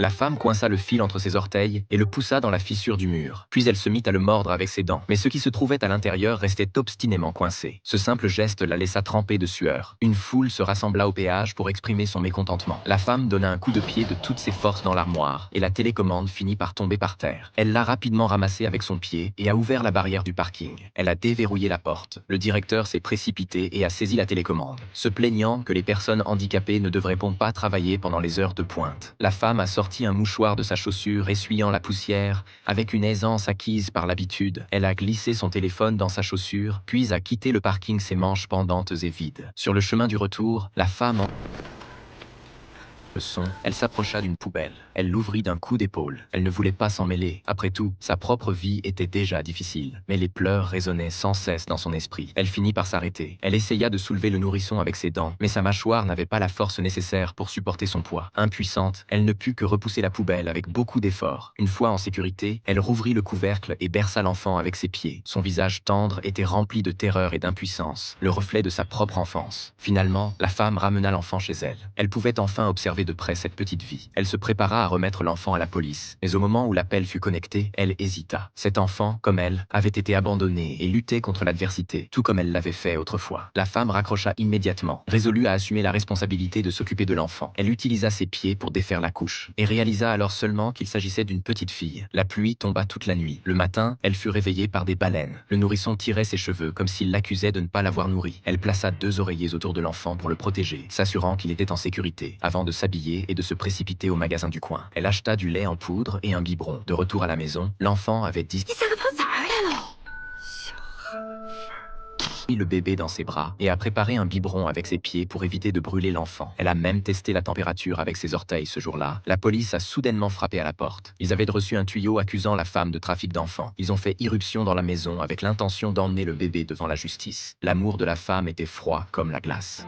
La femme coinça le fil entre ses orteils et le poussa dans la fissure du mur. Puis elle se mit à le mordre avec ses dents. Mais ce qui se trouvait à l'intérieur restait obstinément coincé. Ce simple geste la laissa tremper de sueur. Une foule se rassembla au péage pour exprimer son mécontentement. La femme donna un coup de pied de toutes ses forces dans l'armoire et la télécommande finit par tomber par terre. Elle l'a rapidement ramassée avec son pied et a ouvert la barrière du parking. Elle a déverrouillé la porte. Le directeur s'est précipité et a saisi la télécommande, se plaignant que les personnes handicapées ne devraient pas travailler pendant les heures de pointe. La femme a sorti un mouchoir de sa chaussure, essuyant la poussière. Avec une aisance acquise par l'habitude, elle a glissé son téléphone dans sa chaussure, puis a quitté le parking ses manches pendantes et vides. Sur le chemin du retour, la femme le son, elle s'approcha d'une poubelle. Elle l'ouvrit d'un coup d'épaule. Elle ne voulait pas s'en mêler. Après tout, sa propre vie était déjà difficile. Mais les pleurs résonnaient sans cesse dans son esprit. Elle finit par s'arrêter. Elle essaya de soulever le nourrisson avec ses dents, mais sa mâchoire n'avait pas la force nécessaire pour supporter son poids. Impuissante, elle ne put que repousser la poubelle avec beaucoup d'efforts. Une fois en sécurité, elle rouvrit le couvercle et berça l'enfant avec ses pieds. Son visage tendre était rempli de terreur et d'impuissance, le reflet de sa propre enfance. Finalement, la femme ramena l'enfant chez elle. Elle pouvait enfin observer de près cette petite vie. Elle se prépara à remettre l'enfant à la police, mais au moment où l'appel fut connecté, elle hésita. Cet enfant, comme elle, avait été abandonné et luttait contre l'adversité, tout comme elle l'avait fait autrefois. La femme raccrocha immédiatement, résolue à assumer la responsabilité de s'occuper de l'enfant. Elle utilisa ses pieds pour défaire la couche, et réalisa alors seulement qu'il s'agissait d'une petite fille. La pluie tomba toute la nuit. Le matin, elle fut réveillée par des baleines. Le nourrisson tirait ses cheveux comme s'il l'accusait de ne pas l'avoir nourri. Elle plaça 2 oreillers autour de l'enfant pour le protéger, s'assurant qu'il était en sécurité, avant de s'habiller et de se précipiter au magasin du coin. Elle acheta du lait en poudre et un biberon. De retour à la maison, l'enfant avait le bébé dans ses bras et a préparé un biberon avec ses pieds pour éviter de brûler l'enfant. Elle a même testé la température avec ses orteils ce jour-là. La police a soudainement frappé à la porte. Ils avaient reçu un tuyau accusant la femme de trafic d'enfants. Ils ont fait irruption dans la maison avec l'intention d'emmener le bébé devant la justice. L'amour de la femme était froid comme la glace.